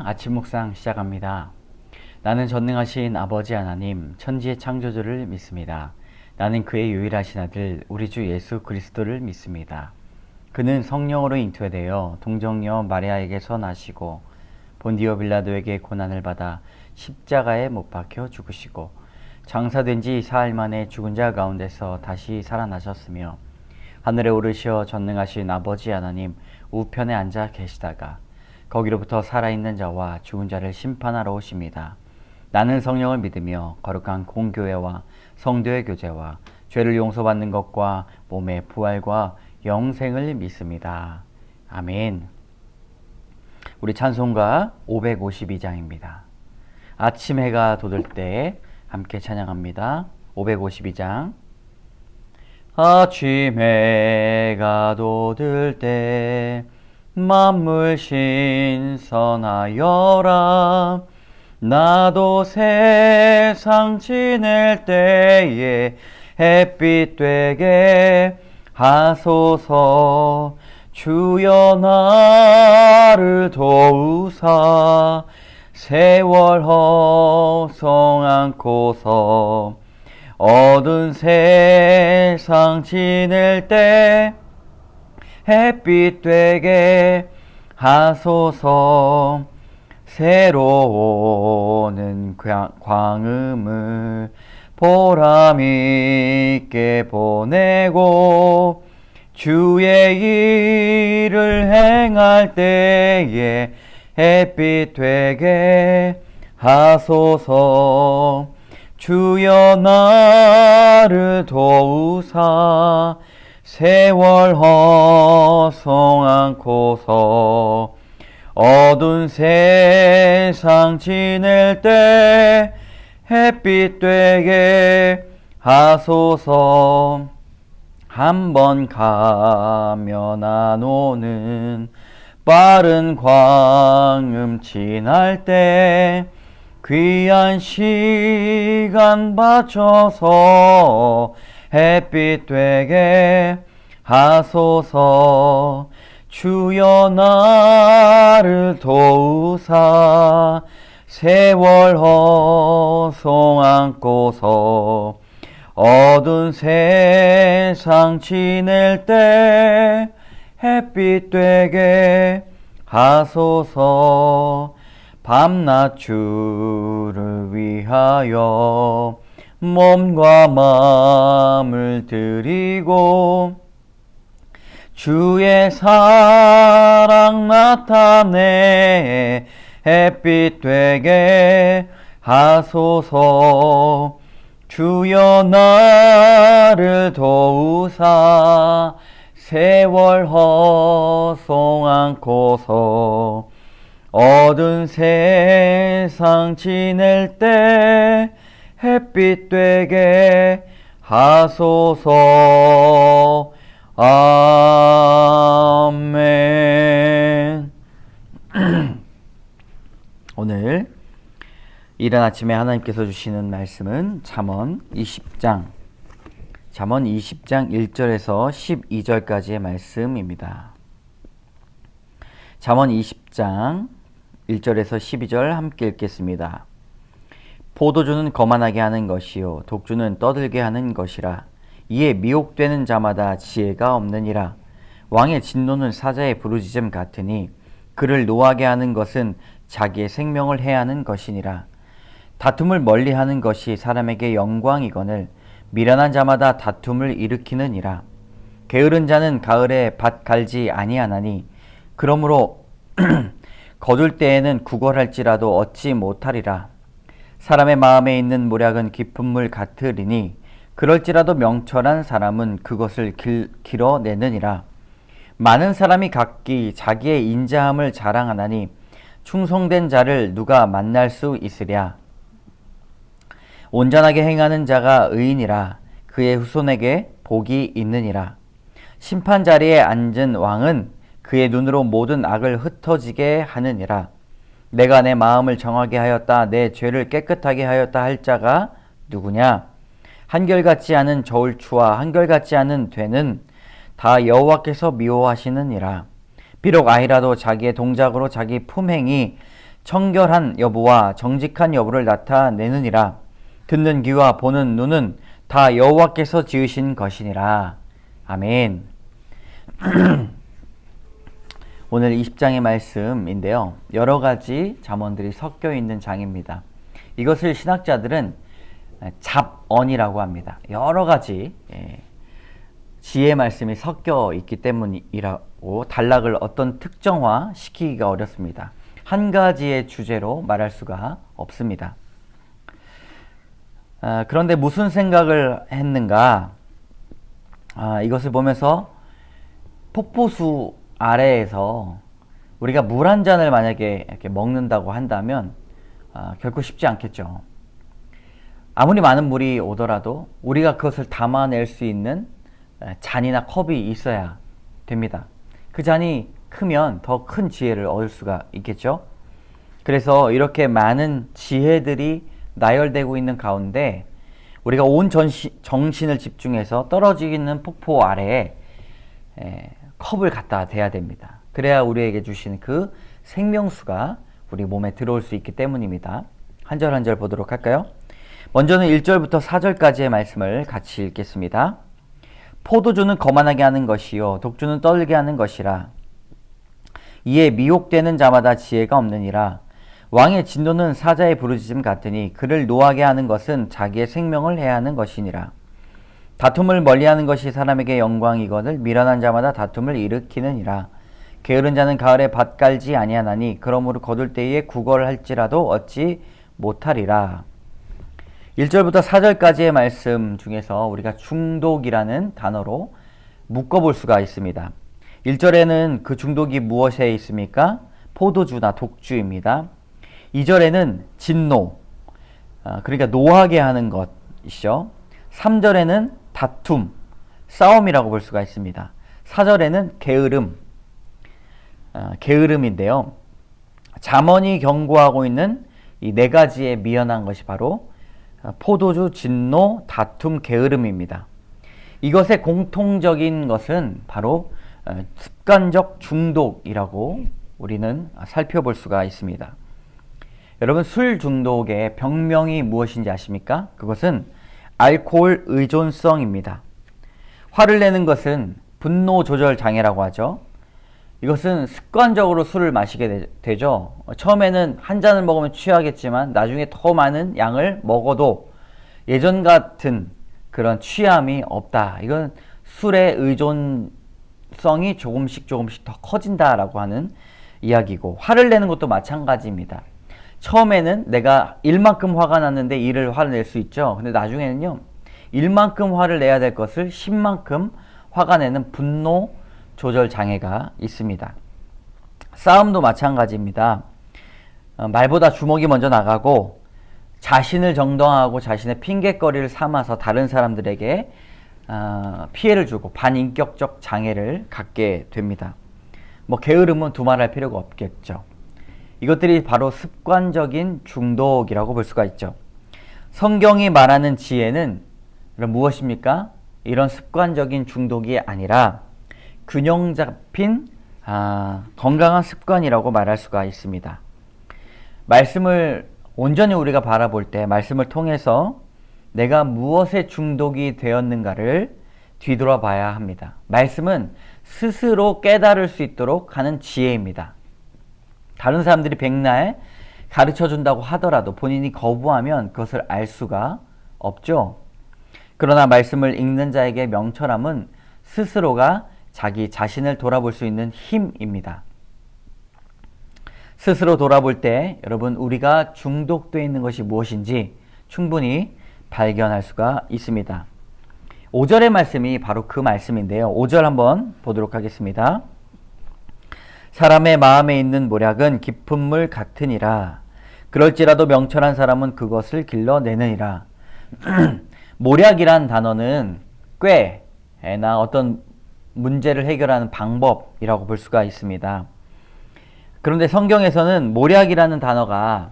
아침 묵상 시작합니다. 나는 전능하신 아버지 하나님, 천지의 창조주를 믿습니다. 나는 그의 유일하신 아들, 우리 주 예수 그리스도를 믿습니다. 그는 성령으로 잉태되어 동정녀 마리아에게서 나시고 본디오 빌라도에게 고난을 받아 십자가에 못 박혀 죽으시고 장사된 지 사흘 만에 죽은 자 가운데서 다시 살아나셨으며 하늘에 오르시어 전능하신 아버지 하나님 우편에 앉아 계시다가 거기로부터 살아있는 자와 죽은 자를 심판하러 오십니다. 나는 성령을 믿으며 거룩한 공교회와 성도의 교제와 죄를 용서받는 것과 몸의 부활과 영생을 믿습니다. 아멘. 우리 찬송가 552장입니다. 아침 해가 돋을 때 함께 찬양합니다. 552장. 아침 해가 돋을 때 만물 신선하여라. 나도 세상 지낼 때에 햇빛 되게 하소서. 주여 나를 도우사 세월 허송 않고서 어두운 세상 지낼 때 햇빛 되게 하소서. 새로 오는 광음을 보람있게 보내고 주의 일을 행할 때에 햇빛 되게 하소서. 주여 나를 도우사 세월 허송 않고서 어두운 세상 지낼 때 햇빛 되게 하소서. 한번 가면 안 오는 빠른 광음 지날 때 귀한 시간 바쳐서 햇빛 되게 하소서. 주여 나를 도우사 세월 허송 않고서 어두운 세상 지낼 때 햇빛 되게 하소서. 밤낮 주를 위하여 몸과 마음을 드리고 주의 사랑 나타내 햇빛 되게 하소서. 주여 나를 도우사 세월 허송 않고서 어두운 세상 지낼 때 햇빛 되게 하소서. 아멘. 오늘 이른 아침에 하나님께서 주시는 말씀은 잠언 20장 1절에서 12절까지의 말씀입니다. 잠언 20장 1절에서 12절 함께 읽겠습니다. 포도주는 거만하게 하는 것이요 독주는 떠들게 하는 것이라. 이에 미혹되는 자마다 지혜가 없느니라. 왕의 진노는 사자의 부르짖음 같으니 그를 노하게 하는 것은 자기의 생명을 해하는 것이니라. 다툼을 멀리하는 것이 사람에게 영광이거늘 미련한 자마다 다툼을 일으키느니라. 게으른 자는 가을에 밭 갈지 아니하나니 그러므로 거둘 때에는 구걸할지라도 얻지 못하리라. 사람의 마음에 있는 모략은 깊은 물 같으리니 그럴지라도 명철한 사람은 그것을 길어내느니라. 많은 사람이 각기 자기의 인자함을 자랑하나니 충성된 자를 누가 만날 수 있으랴. 온전하게 행하는 자가 의인이라. 그의 후손에게 복이 있느니라. 심판 자리에 앉은 왕은 그의 눈으로 모든 악을 흩어지게 하느니라. 내가 내 마음을 정하게 하였다, 내 죄를 깨끗하게 하였다 할 자가 누구냐? 한결같지 않은 저울추와 한결같지 않은 되는 다 여호와께서 미워하시느니라. 비록 아이라도 자기의 동작으로 자기 품행이 청결한 여부와 정직한 여부를 나타내느니라. 듣는 귀와 보는 눈은 다 여호와께서 지으신 것이니라. 아멘. 오늘 20장의 말씀인데요. 여러 가지 잠언들이 섞여 있는 장입니다. 이것을 신학자들은 잡언이라고 합니다. 여러 가지 지혜 말씀이 섞여 있기 때문이라고 단락을 어떤 특정화 시키기가 어렵습니다. 한 가지의 주제로 말할 수가 없습니다. 그런데 무슨 생각을 했는가? 이것을 보면서 폭포수 아래에서 우리가 물 한 잔을 만약에 이렇게 먹는다고 한다면 결코 쉽지 않겠죠. 아무리 많은 물이 오더라도 우리가 그것을 담아낼 수 있는 잔이나 컵이 있어야 됩니다. 그 잔이 크면 더 큰 지혜를 얻을 수가 있겠죠. 그래서 이렇게 많은 지혜들이 나열되고 있는 가운데 우리가 온 정신을 집중해서 떨어지는 폭포 아래에 컵을 갖다 대야 됩니다. 그래야 우리에게 주신 그 생명수가 우리 몸에 들어올 수 있기 때문입니다. 한 절 한 절 보도록 할까요? 먼저는 1절부터 4절까지의 말씀을 같이 읽겠습니다. 포도주는 거만하게 하는 것이요 독주는 떨게 하는 것이라. 이에 미혹되는 자마다 지혜가 없느니라. 왕의 진노는 사자의 부르짖음 같으니 그를 노하게 하는 것은 자기의 생명을 해하는 것이니라. 다툼을 멀리하는 것이 사람에게 영광이거늘 미련한 자마다 다툼을 일으키느니라. 게으른 자는 가을에 밭 갈지 아니하나니 그러므로 거둘 때에 구걸할지라도 얻지 못하리라. 1절부터 4절까지의 말씀 중에서 우리가 중독이라는 단어로 묶어볼 수가 있습니다. 1절에는 그 중독이 무엇에 있습니까? 포도주나 독주입니다. 2절에는 진노, 그러니까 노하게 하는 것이죠. 3절에는 다툼, 싸움이라고 볼 수가 있습니다. 4절에는 게으름, 게으름인데요. 잠언이 경고하고 있는 이 네 가지의 미연한 것이 바로 포도주, 진노, 다툼, 게으름입니다. 이것의 공통적인 것은 바로 습관적 중독이라고 우리는 살펴볼 수가 있습니다. 여러분, 술 중독의 병명이 무엇인지 아십니까? 그것은 알코올 의존성입니다. 화를 내는 것은 분노 조절 장애라고 하죠. 이것은 습관적으로 술을 마시게 되죠. 처음에는 한 잔을 먹으면 취하겠지만 나중에 더 많은 양을 먹어도 예전 같은 그런 취함이 없다. 이건 술의 의존성이 조금씩 더 커진다라고 하는 이야기고, 화를 내는 것도 마찬가지입니다. 처음에는 내가 일만큼 화가 났는데 일을 화를 낼 수 있죠. 근데 나중에는요, 일만큼 화를 내야 될 것을 10만큼 화가 내는 분노 조절 장애가 있습니다. 싸움도 마찬가지입니다. 말보다 주먹이 먼저 나가고 자신을 정당화하고 자신의 핑곗거리를 삼아서 다른 사람들에게 피해를 주고 반인격적 장애를 갖게 됩니다. 게으름은 두말할 필요가 없겠죠. 이것들이 바로 습관적인 중독이라고 볼 수가 있죠. 성경이 말하는 지혜는 무엇입니까? 이런 습관적인 중독이 아니라 균형 잡힌 건강한 습관이라고 말할 수가 있습니다. 말씀을 온전히 우리가 바라볼 때 말씀을 통해서 내가 무엇에 중독이 되었는가를 뒤돌아봐야 합니다. 말씀은 스스로 깨달을 수 있도록 하는 지혜입니다. 다른 사람들이 백날 가르쳐준다고 하더라도 본인이 거부하면 그것을 알 수가 없죠. 그러나 말씀을 읽는 자에게 명철함은 스스로가 자기 자신을 돌아볼 수 있는 힘입니다. 스스로 돌아볼 때 여러분, 우리가 중독되어 있는 것이 무엇인지 충분히 발견할 수가 있습니다. 5절의 말씀이 바로 그 말씀인데요. 5절 한번 보도록 하겠습니다. 사람의 마음에 있는 모략은 깊은 물 같으니라. 그럴지라도 명철한 사람은 그것을 길러내느니라. 모략이란 단어는 꾀나 어떤 문제를 해결하는 방법이라고 볼 수가 있습니다. 그런데 성경에서는 모략이라는 단어가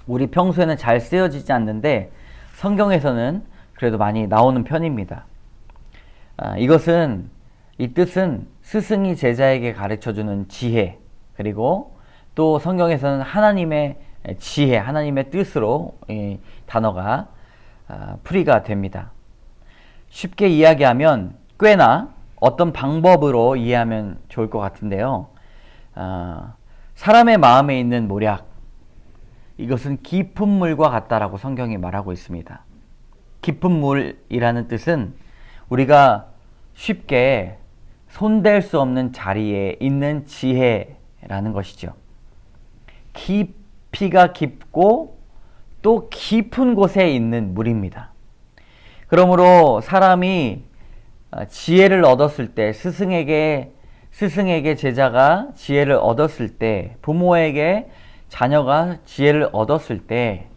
우리 평소에는 잘 쓰여지지 않는데 성경에서는 그래도 많이 나오는 편입니다. 이 뜻은 스승이 제자에게 가르쳐주는 지혜, 그리고 또 성경에서는 하나님의 지혜, 하나님의 뜻으로 이 단어가 풀이가 됩니다. 쉽게 이야기하면 꽤나 어떤 방법으로 이해하면 좋을 것 같은데요. 사람의 마음에 있는 모략, 이것은 깊은 물과 같다라고 성경이 말하고 있습니다. 깊은 물이라는 뜻은 우리가 쉽게 손댈 수 없는 자리에 있는 지혜라는 것이죠. 깊이가 깊고 또 깊은 곳에 있는 물입니다. 그러므로 사람이 지혜를 얻었을 때, 스승에게 제자가 지혜를 얻었을 때, 부모에게 자녀가 지혜를 얻었을 때,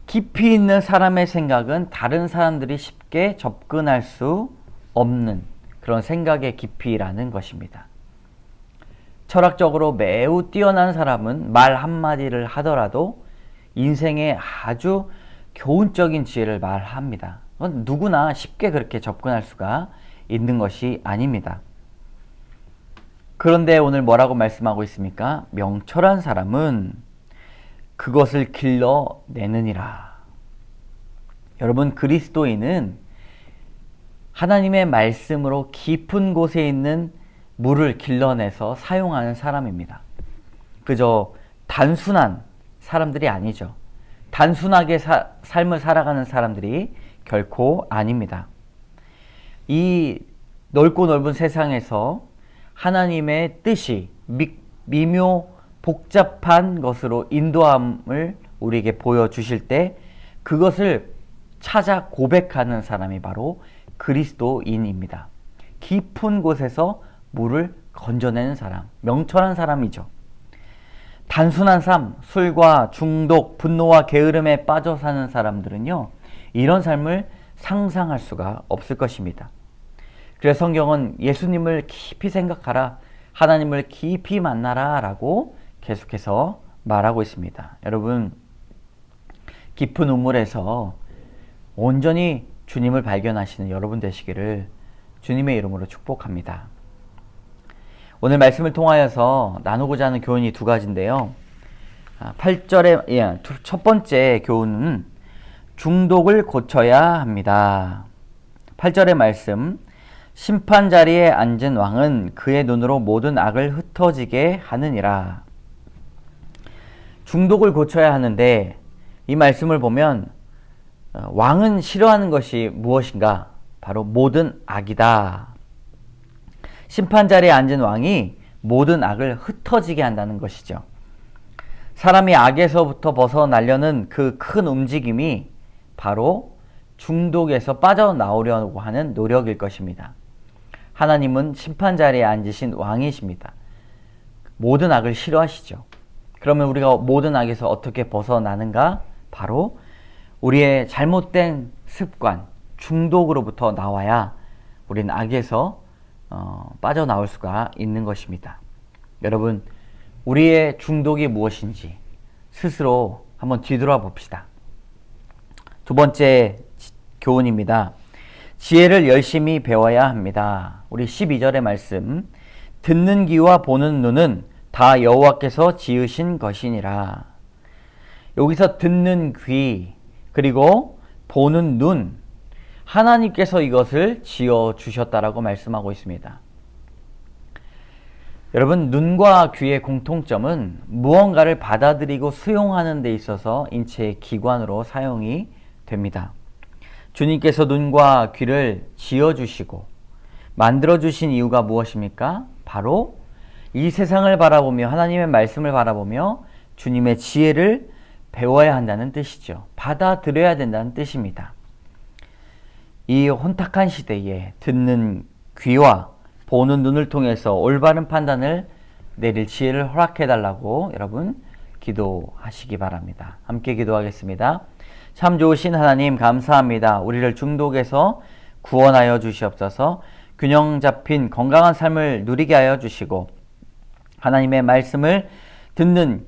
깊이 있는 사람의 생각은 다른 사람들이 쉽게 접근할 수 없는 그런 생각의 깊이라는 것입니다. 철학적으로 매우 뛰어난 사람은 말 한마디를 하더라도 인생에 아주 교훈적인 지혜를 말합니다. 누구나 쉽게 그렇게 접근할 수가 있는 것이 아닙니다. 그런데 오늘 뭐라고 말씀하고 있습니까? 명철한 사람은 그것을 길러내느니라. 여러분, 그리스도인은 하나님의 말씀으로 깊은 곳에 있는 물을 길러내서 사용하는 사람입니다. 그저 단순한 사람들이 아니죠. 단순하게 삶을 살아가는 사람들이 결코 아닙니다. 이 넓고 넓은 세상에서 하나님의 뜻이 미묘 복잡한 것으로 인도함을 우리에게 보여주실 때 그것을 찾아 고백하는 사람이 바로 그리스도인입니다. 깊은 곳에서 물을 건져내는 사람, 명철한 사람이죠. 단순한 삶, 술과 중독, 분노와 게으름에 빠져 사는 사람들은요, 이런 삶을 상상할 수가 없을 것입니다. 그래서 성경은 예수님을 깊이 생각하라, 하나님을 깊이 만나라 라고 계속해서 말하고 있습니다. 여러분, 깊은 우물에서 온전히 주님을 발견하시는 여러분 되시기를 주님의 이름으로 축복합니다. 오늘 말씀을 통하여서 나누고자 하는 교훈이 두 가지인데요. 8절의 첫 번째 교훈은 중독을 고쳐야 합니다. 8절의 말씀, 심판 자리에 앉은 왕은 그의 눈으로 모든 악을 흩어지게 하느니라. 중독을 고쳐야 하는데 이 말씀을 보면 왕은 싫어하는 것이 무엇인가? 바로 모든 악이다. 심판 자리에 앉은 왕이 모든 악을 흩어지게 한다는 것이죠. 사람이 악에서부터 벗어나려는 그 큰 움직임이 바로 중독에서 빠져나오려고 하는 노력일 것입니다. 하나님은 심판 자리에 앉으신 왕이십니다. 모든 악을 싫어하시죠. 그러면 우리가 모든 악에서 어떻게 벗어나는가? 바로 우리의 잘못된 습관, 중독으로부터 나와야 우리는 악에서 빠져나올 수가 있는 것입니다. 여러분, 우리의 중독이 무엇인지 스스로 한번 뒤돌아봅시다. 두 번째 교훈입니다. 지혜를 열심히 배워야 합니다. 우리 12절의 말씀, 듣는 귀와 보는 눈은 다 여호와께서 지으신 것이니라. 여기서 듣는 귀 그리고 보는 눈, 하나님께서 이것을 지어주셨다라고 말씀하고 있습니다. 여러분, 눈과 귀의 공통점은 무언가를 받아들이고 수용하는 데 있어서 인체의 기관으로 사용이 됩니다. 주님께서 눈과 귀를 지어주시고 만들어주신 이유가 무엇입니까? 바로 이 세상을 바라보며 하나님의 말씀을 바라보며 주님의 지혜를 배워야 한다는 뜻이죠. 받아들여야 된다는 뜻입니다. 이 혼탁한 시대에 듣는 귀와 보는 눈을 통해서 올바른 판단을 내릴 지혜를 허락해달라고 여러분 기도하시기 바랍니다. 함께 기도하겠습니다. 참 좋으신 하나님, 감사합니다. 우리를 중독에서 구원하여 주시옵소서. 균형 잡힌 건강한 삶을 누리게 하여 주시고 하나님의 말씀을 듣는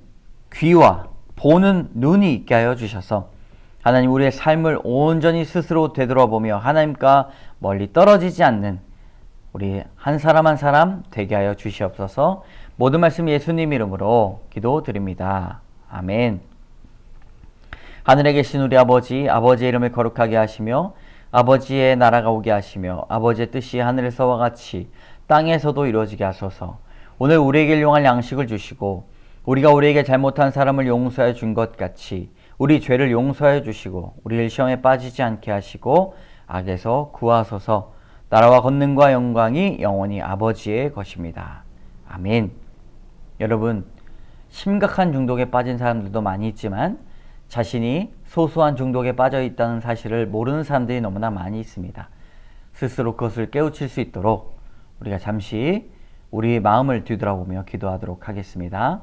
귀와 보는 눈이 있게 하여 주셔서 하나님, 우리의 삶을 온전히 스스로 되돌아보며 하나님과 멀리 떨어지지 않는 우리 한 사람 한 사람 되게 하여 주시옵소서. 모든 말씀 예수님 이름으로 기도드립니다. 아멘. 하늘에 계신 우리 아버지, 아버지의 이름을 거룩하게 하시며 아버지의 나라가 오게 하시며 아버지의 뜻이 하늘에서와 같이 땅에서도 이루어지게 하소서. 오늘 우리에게 일용할 양식을 주시고 우리가 우리에게 잘못한 사람을 용서해 준 것 같이 우리 죄를 용서해 주시고 우리를 시험에 빠지지 않게 하시고 악에서 구하소서. 나라와 권능과 영광이 영원히 아버지의 것입니다. 아멘. 여러분, 심각한 중독에 빠진 사람들도 많이 있지만 자신이 소소한 중독에 빠져 있다는 사실을 모르는 사람들이 너무나 많이 있습니다. 스스로 그것을 깨우칠 수 있도록 우리가 잠시 우리의 마음을 뒤돌아보며 기도하도록 하겠습니다.